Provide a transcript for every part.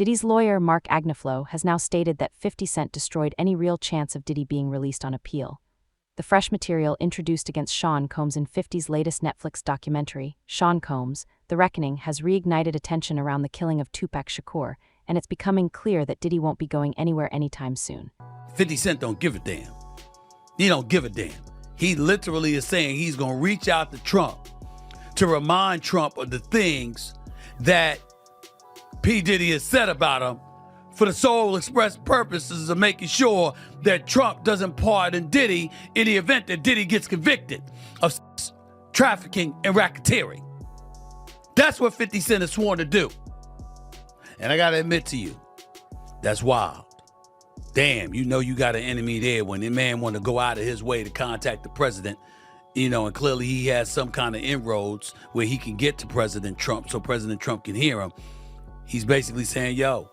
Diddy's lawyer, Mark Agniflo, has now stated that 50 Cent destroyed any real chance of Diddy being released on appeal. The fresh material introduced against Sean Combs in 50's latest Netflix documentary, Sean Combs, The Reckoning, has reignited attention around the killing of Tupac Shakur, and it's becoming clear that Diddy won't be going anywhere anytime soon. 50 Cent don't give a damn. He don't give a damn. He literally is saying he's going to reach out to Trump to remind Trump of the things that P. Diddy has said about him for the sole express purposes of making sure that Trump doesn't pardon Diddy in the event that Diddy gets convicted of trafficking and racketeering. That's what 50 Cent is sworn to do. And I got to admit to you, that's wild. Damn, you know you got an enemy there when the man want to go out of his way to contact the president, and clearly he has some kind of inroads where he can get to President Trump so President Trump can hear him. He's basically saying, yo,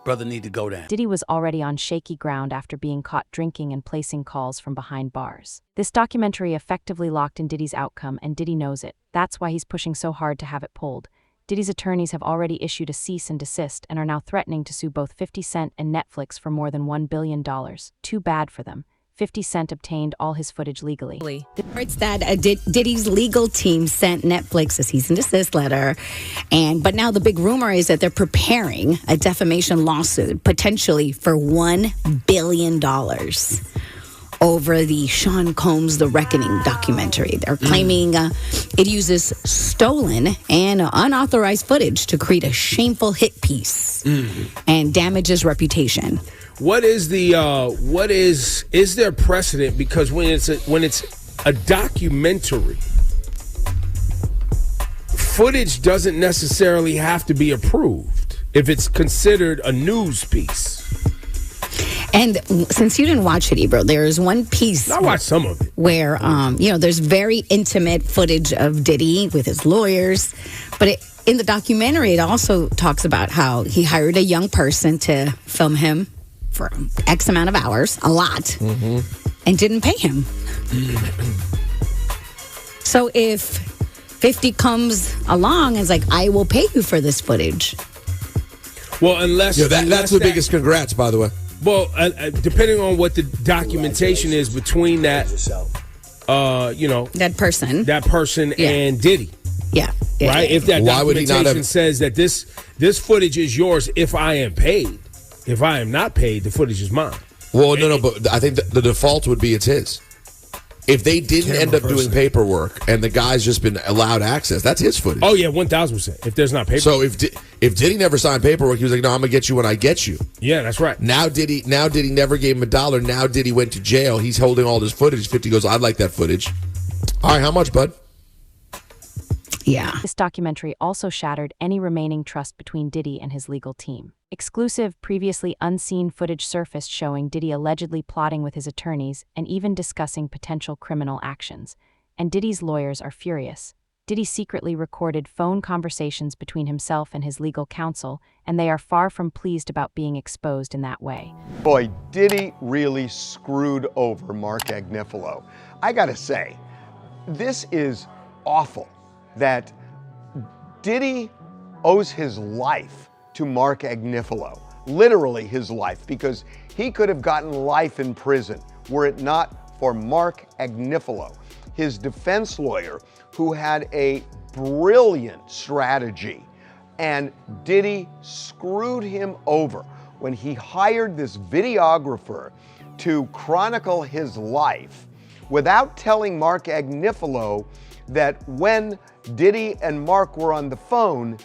brother need to go down. Diddy was already on shaky ground after being caught drinking and placing calls from behind bars. This documentary effectively locked in Diddy's outcome, and Diddy knows it. That's why he's pushing so hard to have it pulled. Diddy's attorneys have already issued a cease and desist and are now threatening to sue both 50 Cent and Netflix for more than $1 billion. Too bad for them. 50 Cent obtained all his footage legally. It's that Diddy's legal team sent Netflix a cease and desist letter, but now the big rumor is that they're preparing a defamation lawsuit, potentially for $1 billion. Over the Sean Combs The Reckoning documentary. They're claiming it uses stolen and unauthorized footage to create a shameful hit piece and damages reputation. Is there precedent? Because when it's a documentary, footage doesn't necessarily have to be approved if it's considered a news piece. And since you didn't watch it, Ebro, there is one piece. I watched some of it. Where, there's very intimate footage of Diddy with his lawyers. But in the documentary, it also talks about how he hired a young person to film him for X amount of hours, a lot, and didn't pay him. So if 50 comes along and is like, I will pay you for this footage. Well, unless... that's the biggest congrats, by the way. Well, depending on what the documentation is between that, that person and Diddy. Yeah. Right? If that documentation says that this footage is yours if I am paid. If I am not paid, the footage is mine. Well, no, but I think the default would be it's his. If they didn't end up doing paperwork and the guy's just been allowed access, that's his footage. Oh, yeah, 1,000%. If there's not paperwork. So if Diddy never signed paperwork, he was like, no, I'm going to get you when I get you. Yeah, that's right. Now Diddy never gave him $1. Now Diddy went to jail. He's holding all this footage. 50 goes, I'd like that footage. All right, how much, bud? Yeah. This documentary also shattered any remaining trust between Diddy and his legal team. Exclusive, previously unseen footage surfaced showing Diddy allegedly plotting with his attorneys and even discussing potential criminal actions. And Diddy's lawyers are furious. Diddy secretly recorded phone conversations between himself and his legal counsel, and they are far from pleased about being exposed in that way. Boy, Diddy really screwed over Mark Agniflo. I gotta say, this is awful that Diddy owes his life to Mark Agniflo, literally his life, because he could have gotten life in prison were it not for Mark Agniflo, his defense lawyer, who had a brilliant strategy. And Diddy screwed him over when he hired this videographer to chronicle his life without telling Mark Agniflo that when Diddy and Mark were on the phone,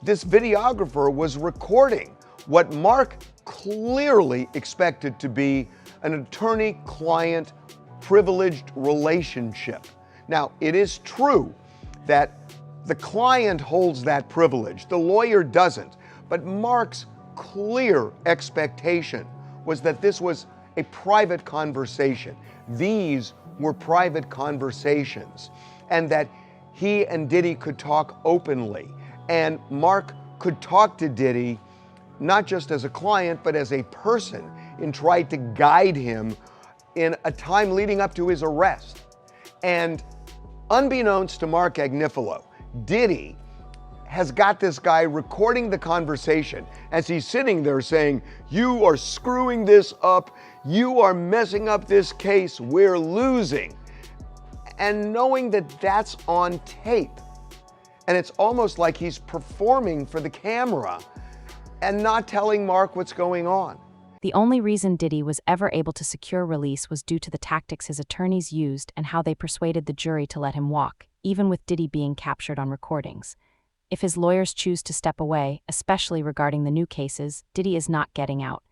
this videographer was recording what Mark clearly expected to be an attorney-client privileged relationship. Now, it is true that the client holds that privilege, the lawyer doesn't, but Mark's clear expectation was that this was a private conversation. These were private conversations, and that he and Diddy could talk openly. And Mark could talk to Diddy not just as a client, but as a person, and tried to guide him in a time leading up to his arrest. And unbeknownst to Mark Agniflo, Diddy has got this guy recording the conversation as he's sitting there saying, "You are screwing this up. You are messing up this case. We're losing." And knowing that that's on tape. And it's almost like he's performing for the camera and not telling Mark what's going on. The only reason Diddy was ever able to secure release was due to the tactics his attorneys used and how they persuaded the jury to let him walk, even with Diddy being captured on recordings. If his lawyers choose to step away, especially regarding the new cases, Diddy is not getting out.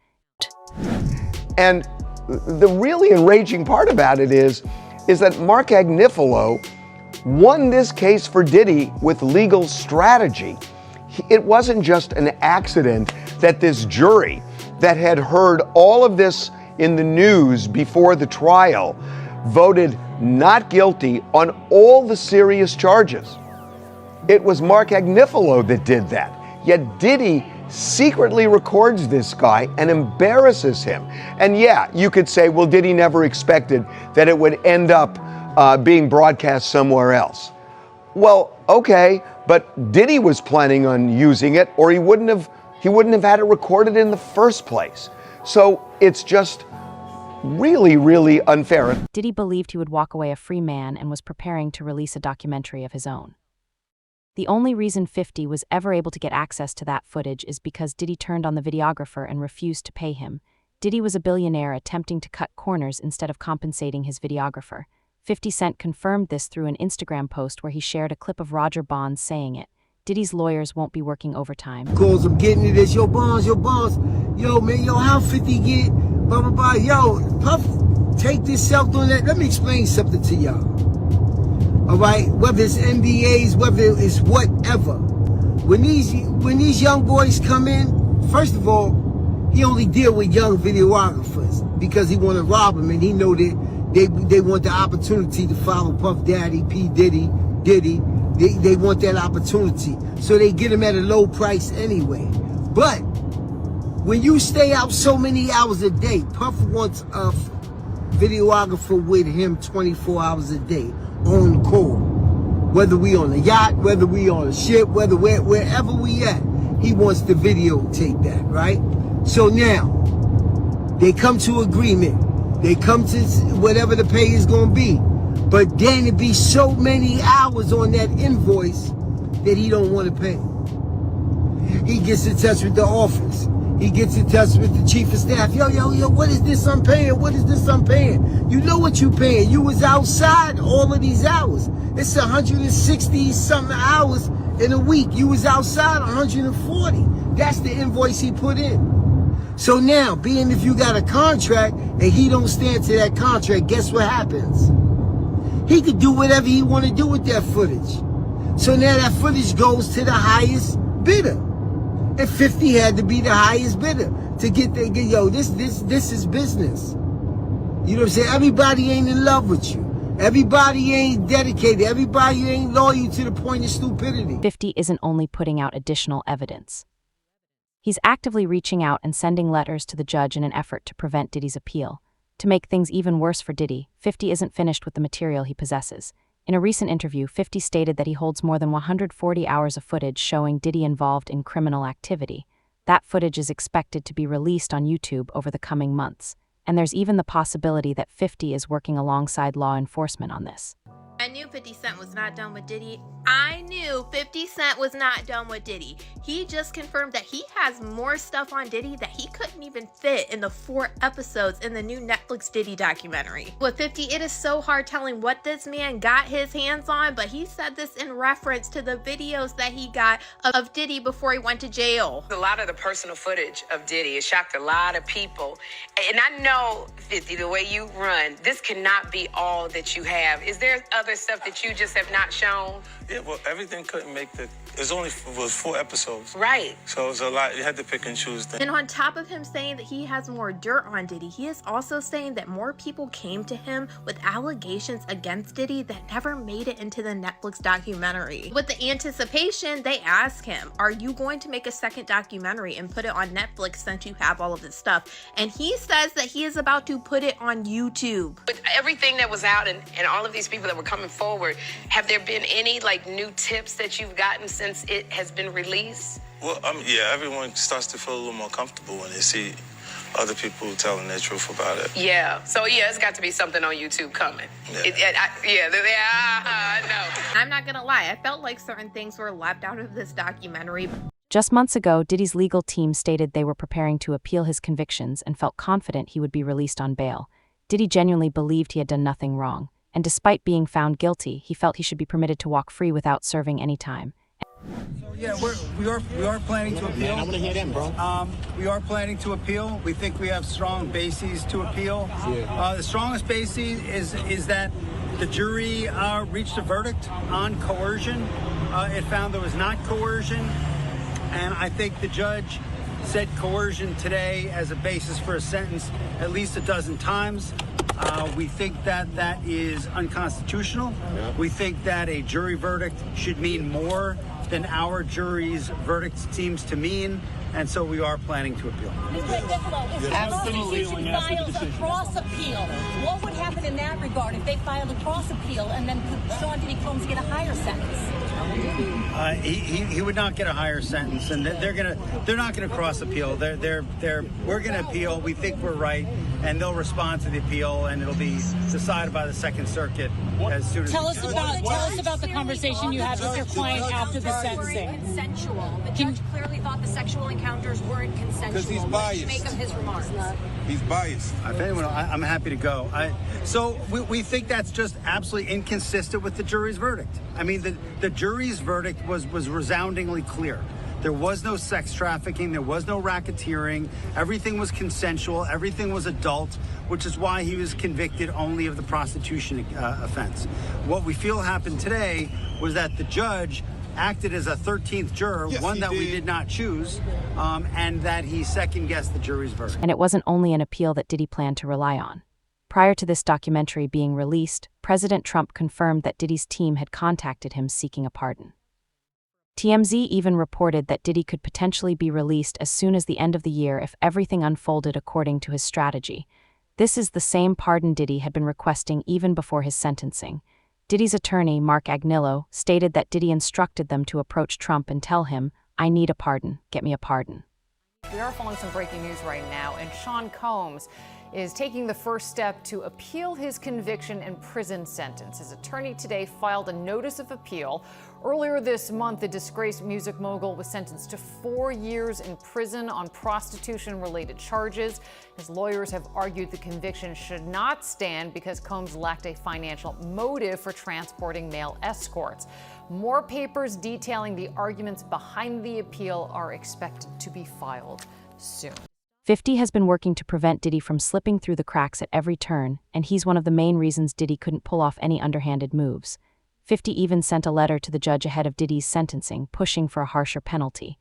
And the really enraging part about it is that Mark Agnifilo won this case for Diddy with legal strategy. It wasn't just an accident that this jury that had heard all of this in the news before the trial voted not guilty on all the serious charges. It was Mark Agnifilo that did that. Yet Diddy secretly records this guy and embarrasses him. And yeah, you could say, well, Diddy never expected that it would end up being broadcast somewhere else. Well, okay, but Diddy was planning on using it, or he wouldn't have had it recorded in the first place. So it's just really, really unfair. Diddy believed he would walk away a free man and was preparing to release a documentary of his own. The only reason 50 was ever able to get access to that footage is because Diddy turned on the videographer and refused to pay him. Diddy was a billionaire attempting to cut corners instead of compensating his videographer. 50 Cent confirmed this through an Instagram post where he shared a clip of Roger Bonds saying it. Diddy's lawyers won't be working overtime. Calls him getting it, it's your bonds. Yo, man, yo, how 50 get, blah, blah, blah. Yo, Puff, take this self doing that. Let me explain something to y'all. All right, whether it's NDAs, whether it's whatever. When these young boys come in, first of all, he only deal with young videographers because he want to rob them, and he know that they want the opportunity to follow Puff Daddy, P. Diddy. They want that opportunity, so they get him at a low price anyway. But when you stay out so many hours a day, Puff wants a videographer with him 24 hours a day. On call, whether we on a yacht, whether we on a ship, wherever we at, he wants to videotape that, right? So now they come to agreement, they come to whatever the pay is going to be, but then it be so many hours on that invoice that he don't want to pay. He gets in touch with the office. He gets in touch with the chief of staff. Yo, what is this I'm paying? What is this I'm paying? You know what you paying. You was outside all of these hours. It's 160 something hours in a week. You was outside 140. That's the invoice he put in. So now, being if you got a contract and he don't stand to that contract, guess what happens? He could do whatever he want to do with that footage. So now that footage goes to the highest bidder. And 50 had to be the highest bidder to get this is business. You know what I'm saying? Everybody ain't in love with you. Everybody ain't dedicated. Everybody ain't loyal to the point of stupidity. 50 isn't only putting out additional evidence. He's actively reaching out and sending letters to the judge in an effort to prevent Diddy's appeal. To make things even worse for Diddy, 50 isn't finished with the material he possesses. In a recent interview, 50 stated that he holds more than 140 hours of footage showing Diddy involved in criminal activity. That footage is expected to be released on YouTube over the coming months, and there's even the possibility that 50 is working alongside law enforcement on this. I knew 50 Cent was not done with Diddy. I knew 50 Cent was not done with Diddy. He just confirmed that he has more stuff on Diddy that he couldn't even fit in the 4 episodes in the new Netflix Diddy documentary. With 50, it is so hard telling what this man got his hands on, but he said this in reference to the videos that he got of Diddy before he went to jail. A lot of the personal footage of Diddy, it shocked a lot of people. And I know, 50, the way you run, this cannot be all that you have. Is there other stuff that you just have not shown? Yeah, well, everything couldn't make the... It was 4 episodes. Right. So it was a lot. You had to pick and choose things. And on top of him saying that he has more dirt on Diddy, he is also saying that more people came to him with allegations against Diddy that never made it into the Netflix documentary. With the anticipation, they ask him, are you going to make a second documentary and put it on Netflix since you have all of this stuff? And he says that he is about to put it on YouTube. With everything that was out and all of these people that were coming coming forward. Have there been any like new tips that you've gotten since it has been released? Well, yeah, everyone starts to feel a little more comfortable when they see other people telling their truth about it. Yeah. So yeah, it's got to be something on YouTube coming. Yeah. I know. I'm not gonna lie, I felt like certain things were left out of this documentary. Just months ago, Diddy's legal team stated they were preparing to appeal his convictions and felt confident he would be released on bail. Diddy genuinely believed he had done nothing wrong, and despite being found guilty, he felt he should be permitted to walk free without serving any time. So yeah, we are planning to appeal. I want to hear them, bro. We are planning to appeal. We think we have strong bases to appeal. The strongest basis is that the jury reached a verdict on coercion. It found there was not coercion, and I think the judge said coercion today as a basis for a sentence at least a dozen times. We think that that is unconstitutional. We think that a jury verdict should mean more than our jury's verdict seems to mean, and so we are planning to appeal. Absolutely. If the prosecution files a cross appeal, what would happen in that regard if they filed a cross appeal and then Sean Diddy Combs get a higher sentence? He would not get a higher sentence, and they're not gonna cross appeal. We're gonna appeal. We think we're right, and they'll respond to the appeal, and it'll be decided by the Second Circuit as soon as. Tell us about the conversation you had with your client after the sentencing. Consensual. The judge clearly thought the sexual encounters weren't consensual. Because he's biased. What did you make of his remarks? He's biased. If anyone, I'm happy to go. So we think that's just absolutely inconsistent with the jury's verdict. I mean, the jury's verdict was resoundingly clear. There was no sex trafficking. There was no racketeering. Everything was consensual. Everything was adult, which is why he was convicted only of the prostitution offense. What we feel happened today was that the judge acted as a 13th juror, one that we did not choose, and that he second-guessed the jury's verdict. And it wasn't only an appeal that Diddy planned to rely on. Prior to this documentary being released, President Trump confirmed that Diddy's team had contacted him seeking a pardon. TMZ even reported that Diddy could potentially be released as soon as the end of the year if everything unfolded according to his strategy. This is the same pardon Diddy had been requesting even before his sentencing. Diddy's attorney, Mark Agnello, stated that Diddy instructed them to approach Trump and tell him, "I need a pardon. Get me a pardon." We are following some breaking news right now, and Sean Combs is taking the first step to appeal his conviction and prison sentence. His attorney today filed a notice of appeal. Earlier this month, the disgraced music mogul was sentenced to 4 years in prison on prostitution-related charges. His lawyers have argued the conviction should not stand because Combs lacked a financial motive for transporting male escorts. More papers detailing the arguments behind the appeal are expected to be filed soon. 50 has been working to prevent Diddy from slipping through the cracks at every turn, and he's one of the main reasons Diddy couldn't pull off any underhanded moves. 50 even sent a letter to the judge ahead of Diddy's sentencing, pushing for a harsher penalty.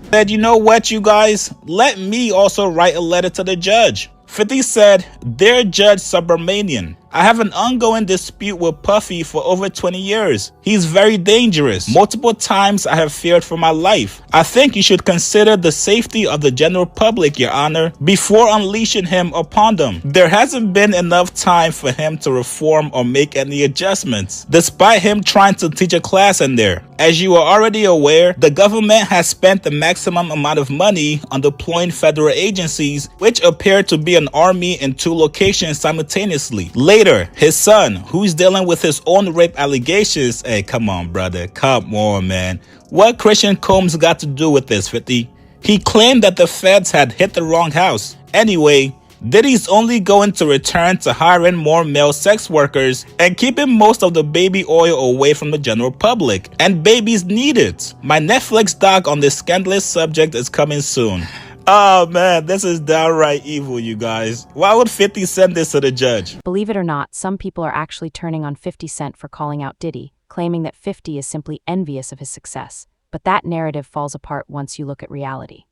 Said, you know what, you guys? Let me also write a letter to the judge. 50 said, "Dear Judge Subramanian, I have an ongoing dispute with Puffy for over 20 years. He's very dangerous. Multiple times I have feared for my life. I think you should consider the safety of the general public, Your Honor, before unleashing him upon them. There hasn't been enough time for him to reform or make any adjustments, despite him trying to teach a class in there. As you are already aware, the government has spent the maximum amount of money on deploying federal agencies, which appear to be an army in 2 locations simultaneously. Later, his son, who's dealing with his own rape allegations. Hey, come on, brother. Come on, man. What Christian Combs got to do with this, 50? He claimed that the feds had hit the wrong house. Anyway, Diddy's only going to return to hiring more male sex workers and keeping most of the baby oil away from the general public. And babies need it. My Netflix doc on this scandalous subject is coming soon. Oh man, this is downright evil, you guys. Why would 50 send this to the judge? Believe it or not, some people are actually turning on 50 Cent for calling out Diddy, claiming that 50 is simply envious of his success. But that narrative falls apart once you look at reality.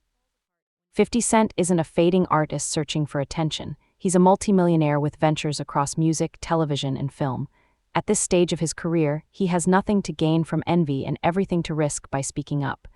50 Cent isn't a fading artist searching for attention. He's a multimillionaire with ventures across music, television, and film. At this stage of his career, he has nothing to gain from envy and everything to risk by speaking up.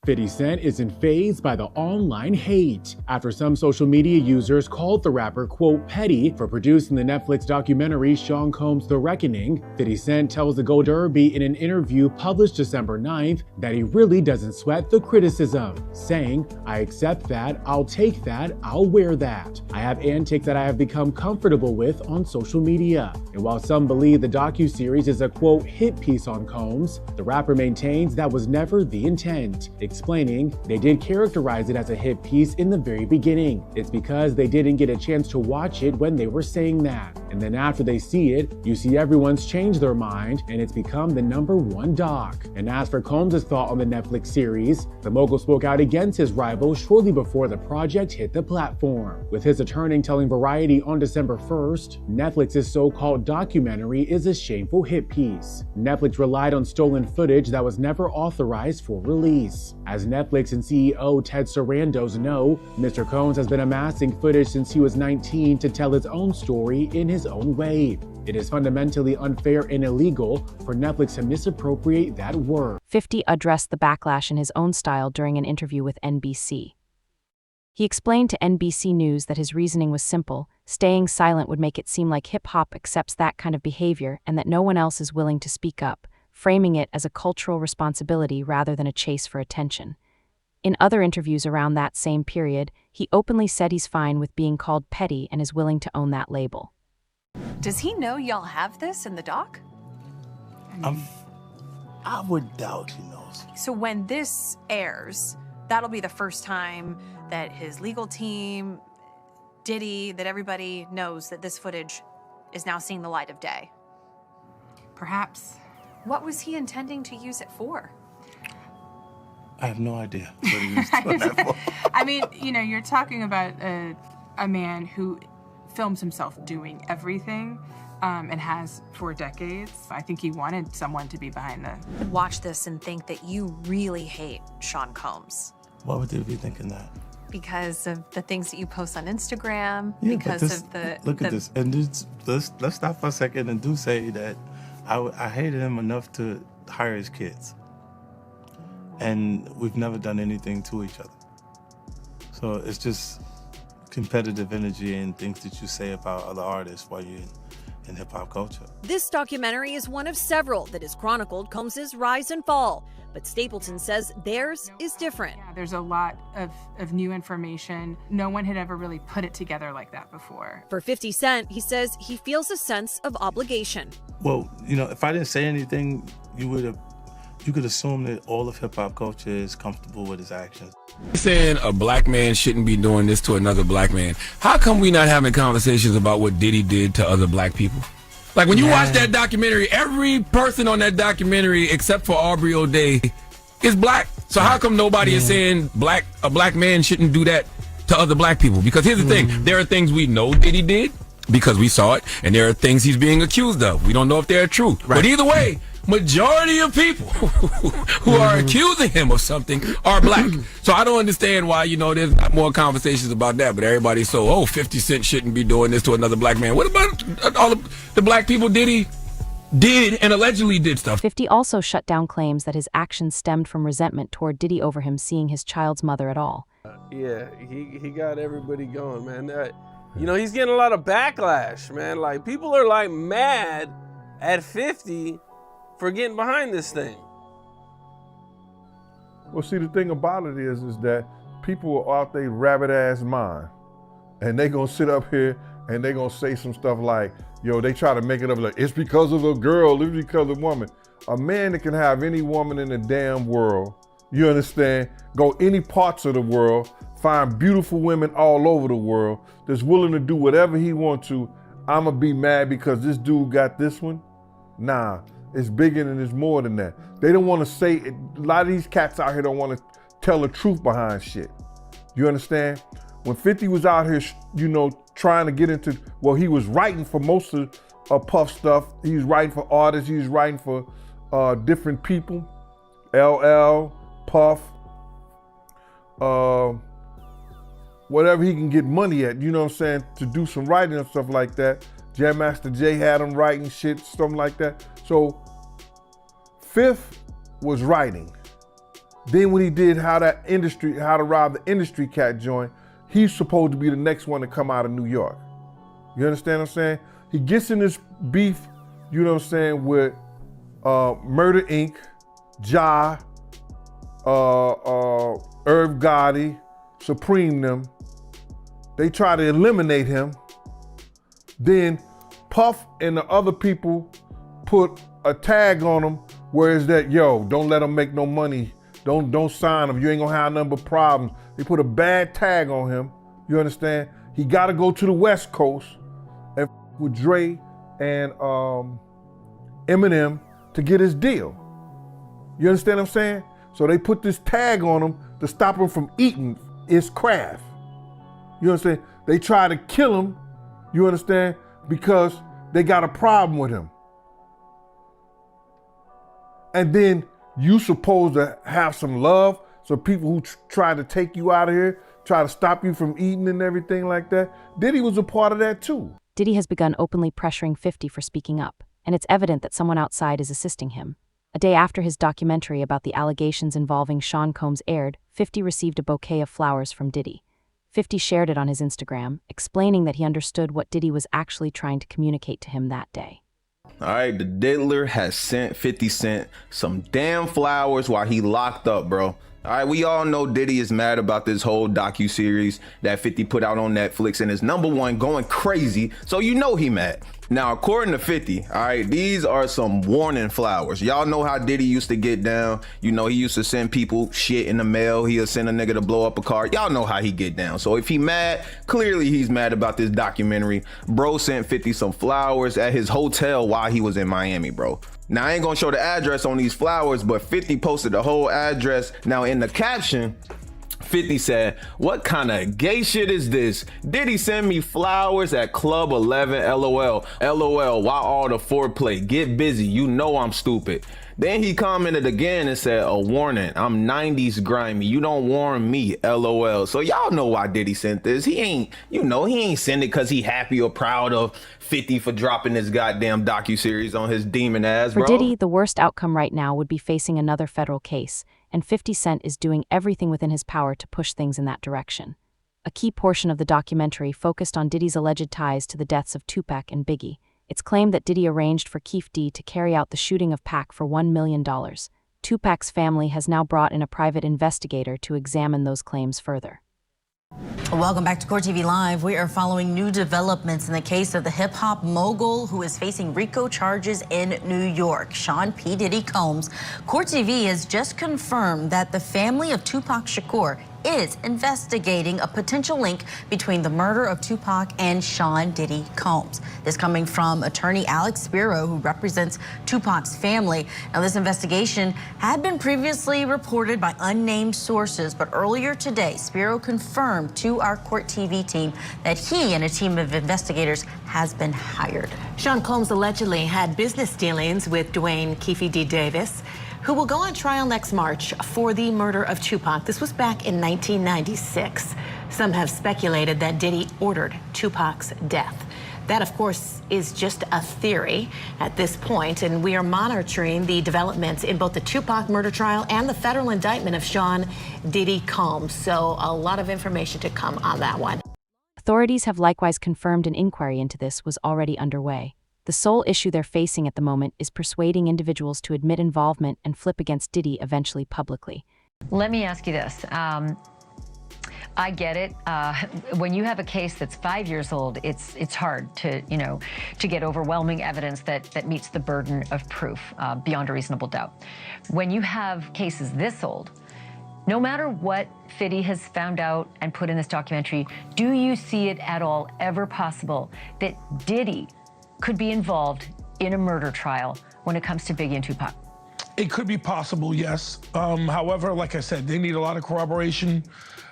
50 Cent isn't fazed by the online hate after some social media users called the rapper, quote, petty for producing the Netflix documentary Sean Combs' The Reckoning. 50 Cent tells the Go Derby in an interview published December 9th that he really doesn't sweat the criticism, saying, I accept that, I'll take that, I'll wear that. I have antics that I have become comfortable with on social media. And while some believe the docuseries is a, quote, hit piece on Combs, the rapper maintains that was never the intent, explaining they did characterize it as a hit piece in the very beginning. It's because they didn't get a chance to watch it when they were saying that. And then after they see it, you see everyone's changed their mind and it's become the #1 doc. And as for Combs' thought on the Netflix series, the mogul spoke out against his rival shortly before the project hit the platform, with his attorney telling Variety on December 1st, Netflix's so-called documentary is a shameful hit piece. Netflix relied on stolen footage that was never authorized for release. As Netflix and CEO Ted Sarandos know, Mr. Combs has been amassing footage since he was 19 to tell his own story in his own way. It is fundamentally unfair and illegal for Netflix to misappropriate that work. 50 addressed the backlash in his own style during an interview with NBC. He explained to NBC News that his reasoning was simple: staying silent would make it seem like hip-hop accepts that kind of behavior and that no one else is willing to speak up, framing it as a cultural responsibility rather than a chase for attention. In other interviews around that same period, he openly said he's fine with being called petty and is willing to own that label. Does he know y'all have this in the doc? I would doubt he knows. So when this airs, that'll be the first time that his legal team, Diddy, that everybody knows that this footage is now seeing the light of day. Perhaps. What was he intending to use it for? I have no idea what he was doing that for. I mean, you know, you're talking about a man who films himself doing everything and has for decades. I think he wanted someone to be behind the... Watch this and think that you really hate Sean Combs. Why would they be thinking that? Because of the things that you post on Instagram, Yeah, because this, of the... Look at this. And let's stop for a second and do say that I hated him enough to hire his kids. And we've never done anything to each other. So it's just competitive energy and things that you say about other artists while you're in hip-hop culture. This documentary is one of several that has chronicled Combs' rise and fall, but Stapleton says theirs is different. Yeah, there's a lot of new information. No one had ever really put it together like that before. For 50 Cent, he says he feels a sense of obligation. Well, you know, if I didn't say anything, you could assume that all of hip-hop culture is comfortable with his actions. Saying a black man shouldn't be doing this to another black man. How come we not having conversations about what Diddy did to other black people? Like when you watch that documentary, every person on that documentary except for Aubrey O'Day is black. So how come nobody is saying a black man shouldn't do that to other black people? Because here's the thing, there are things we know Diddy did because we saw it, and there are things he's being accused of. We don't know if they're true. Right. But either way, majority of people who are accusing him of something are black. So I don't understand why, you know, there's not more conversations about that, but everybody's so, 50 Cent shouldn't be doing this to another black man. What about all the black people Diddy did and allegedly did stuff? 50 also shut down claims that his actions stemmed from resentment toward Diddy over him seeing his child's mother at all. Yeah, he got everybody going, man. You know, he's getting a lot of backlash, man. Like, people are, like, mad at 50 for getting behind this thing. Well, see, the thing about it is that people are out their rabbit-ass mind, and they gonna sit up here and they gonna say some stuff like, yo, they try to make it up like, it's because of a girl, it's because of a woman. A man that can have any woman in the damn world, you understand, go any parts of the world, find beautiful women all over the world, that's willing to do whatever he wants to. I'ma be mad because this dude got this one? Nah, it's bigger and it's more than that. They don't want to say it. A lot of these cats out here don't want to tell the truth behind shit. You understand? When 50 was out here, you know, trying to get into, well, he was writing for most of Puff stuff. He was writing for artists. He was writing for different people. LL, Puff, whatever he can get money at, you know what I'm saying, to do some writing and stuff like that. Jam Master Jay had him writing shit, something like that. So Fifth was writing. Then when he did How to Rob the Industry Cat joint, he's supposed to be the next one to come out of New York. You understand what I'm saying? He gets in this beef, you know what I'm saying, with Murder Inc., Ja, Irv Gotti, Supreme them. They try to eliminate him. Then Puff and the other people put a tag on him where it's that, yo, don't let him make no money. Don't sign him. You ain't gonna have none but problems. They put a bad tag on him. You understand? He gotta go to the West Coast and with Dre and Eminem to get his deal. You understand what I'm saying? So they put this tag on him to stop him from eating his craft. You understand? They try to kill him, you understand, because they got a problem with him. And then you supposed to have some love, so people who try to take you out of here, try to stop you from eating and everything like that. Diddy was a part of that too. Diddy has begun openly pressuring 50 for speaking up, and it's evident that someone outside is assisting him. A day after his documentary about the allegations involving Sean Combs aired, 50 received a bouquet of flowers from Diddy. 50 shared it on his Instagram, explaining that he understood what Diddy was actually trying to communicate to him that day. All right, the diddler has sent 50 Cent some damn flowers while he locked up, bro. All right, we all know Diddy is mad about this whole docuseries that 50 put out on Netflix and is #1 going crazy, so you know he mad. Now, according to 50, all right, these are some warning flowers. Y'all know how Diddy used to get down. You know, he used to send people shit in the mail. He'll send a nigga to blow up a car. Y'all know how he get down. So if he mad, clearly he's mad about this documentary. Bro sent 50 some flowers at his hotel while he was in Miami, bro. Now, I ain't gonna show the address on these flowers, but 50 posted the whole address. Now, in the caption, 50 said, "What kind of gay shit is this? Diddy send me flowers at Club 11, LOL. LOL, why all the foreplay? Get busy, you know I'm stupid." Then he commented again and said, "A warning, I'm 90s grimy. You don't warn me, LOL." So y'all know why Diddy sent this. He ain't send it because he happy or proud of 50 for dropping this goddamn docuseries on his demon ass, bro. For Diddy, the worst outcome right now would be facing another federal case, and 50 Cent is doing everything within his power to push things in that direction. A key portion of the documentary focused on Diddy's alleged ties to the deaths of Tupac and Biggie. It's claimed that Diddy arranged for Keefe D to carry out the shooting of Pac for $1 million. Tupac's family has now brought in a private investigator to examine those claims further. Welcome back to Court TV Live. We are following new developments in the case of the hip-hop mogul who is facing RICO charges in New York, Sean P. Diddy Combs. Court TV has just confirmed that the family of Tupac Shakur is investigating a potential link between the murder of Tupac and Sean Diddy Combs. This coming from attorney Alex Spiro, who represents Tupac's family. Now, this investigation had been previously reported by unnamed sources, but earlier today, Spiro confirmed to our Court TV team that he and a team of investigators has been hired. Sean Combs allegedly had business dealings with Dwayne Keefe D. Davis, who will go on trial next March for the murder of Tupac. This was back in 1996. Some have speculated that Diddy ordered Tupac's death. That, of course, is just a theory at this point, and we are monitoring the developments in both the Tupac murder trial and the federal indictment of Sean Diddy Combs. So a lot of information to come on that one. Authorities have likewise confirmed an inquiry into this was already underway. The sole issue they're facing at the moment is persuading individuals to admit involvement and flip against Diddy eventually publicly. Let me ask you this. I get it. When you have a case that's 5 years old, it's hard to get overwhelming evidence that meets the burden of proof beyond a reasonable doubt. When you have cases this old, no matter what Fiddy has found out and put in this documentary, do you see it at all ever possible that Diddy could be involved in a murder trial when it comes to Biggie and Tupac? It could be possible, yes. However, like I said, they need a lot of corroboration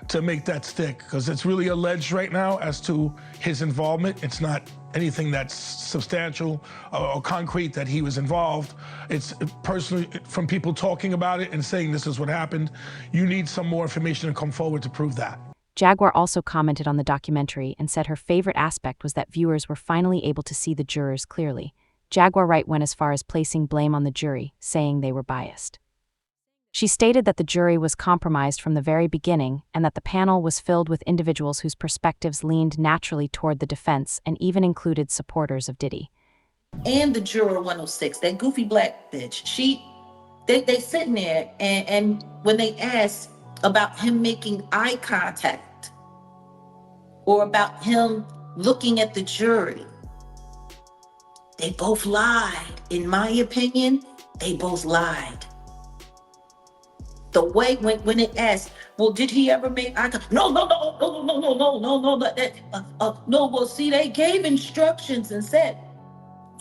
to make that stick, because it's really alleged right now as to his involvement. It's not anything that's substantial or concrete that he was involved. It's personally from people talking about it and saying this is what happened. You need some more information to come forward to prove that. Jaguar also commented on the documentary and said her favorite aspect was that viewers were finally able to see the jurors clearly. Jaguar Wright went as far as placing blame on the jury, saying they were biased. She stated that the jury was compromised from the very beginning and that the panel was filled with individuals whose perspectives leaned naturally toward the defense and even included supporters of Diddy. And the juror 106, that goofy black bitch, they sitting there and when they asked about him making eye contact or about him looking at the jury, they both lied. In my opinion, they both lied. The way when it asked, well, did he ever make eye contact? No. No. Well, see, they gave instructions and said,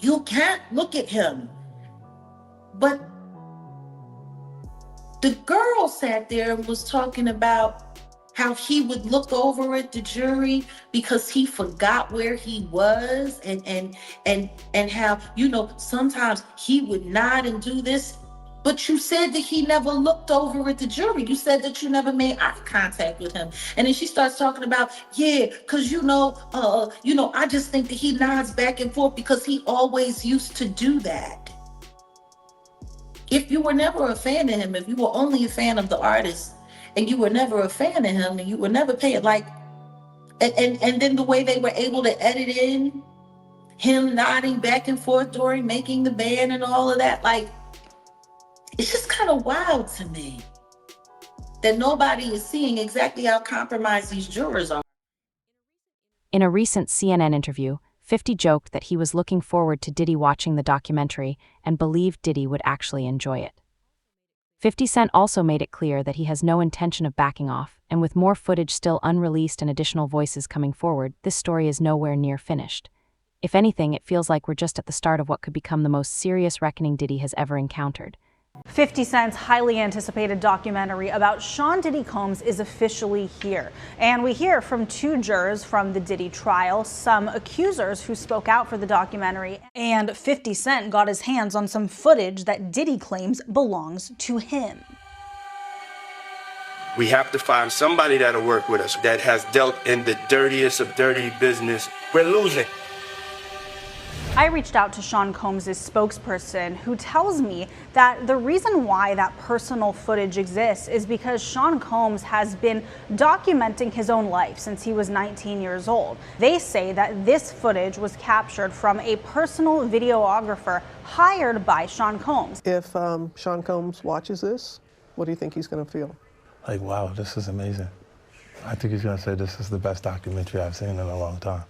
you can't look at him. But the girl sat there and was talking about how he would look over at the jury because he forgot where he was and how, sometimes he would nod and do this. But you said that he never looked over at the jury. You said that you never made eye contact with him. And then she starts talking about, because I just think that he nods back and forth because he always used to do that. If you were never a fan of him, if you were only a fan of the artist, and you were never a fan of him, and you were never paying, and then the way they were able to edit in him nodding back and forth during making the band and all of that, it's just kind of wild to me that nobody is seeing exactly how compromised these jurors are. In a recent CNN interview, 50 joked that he was looking forward to Diddy watching the documentary and believed Diddy would actually enjoy it. 50 Cent also made it clear that he has no intention of backing off, and with more footage still unreleased and additional voices coming forward, this story is nowhere near finished. If anything, it feels like we're just at the start of what could become the most serious reckoning Diddy has ever encountered. 50 Cent's highly anticipated documentary about Sean Diddy Combs is officially here. And we hear from 2 jurors from the Diddy trial, some accusers who spoke out for the documentary, and 50 Cent got his hands on some footage that Diddy claims belongs to him. We have to find somebody that'll work with us that has dealt in the dirtiest of dirty business. We're losing. I reached out to Sean Combs' spokesperson, who tells me that the reason why that personal footage exists is because Sean Combs has been documenting his own life since he was 19 years old. They say that this footage was captured from a personal videographer hired by Sean Combs. If Sean Combs watches this, what do you think he's going to feel? Wow, this is amazing. I think he's going to say this is the best documentary I've seen in a long time.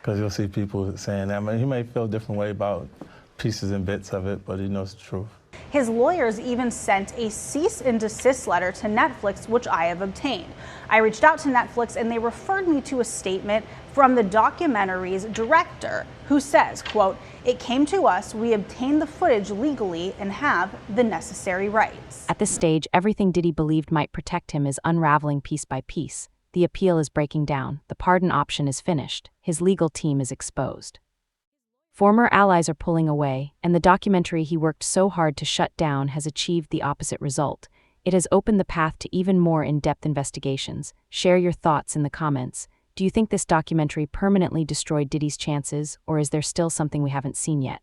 Because you'll see people saying that. He may feel a different way about pieces and bits of it, but he knows the truth. His lawyers even sent a cease and desist letter to Netflix, which I have obtained. I reached out to Netflix and they referred me to a statement from the documentary's director who says, quote, "It came to us, we obtained the footage legally and have the necessary rights." At this stage, everything Diddy believed might protect him is unraveling piece by piece. The appeal is breaking down, the pardon option is finished, his legal team is exposed. Former allies are pulling away, and the documentary he worked so hard to shut down has achieved the opposite result. It has opened the path to even more in-depth investigations. Share your thoughts in the comments. Do you think this documentary permanently destroyed Diddy's chances, or is there still something we haven't seen yet?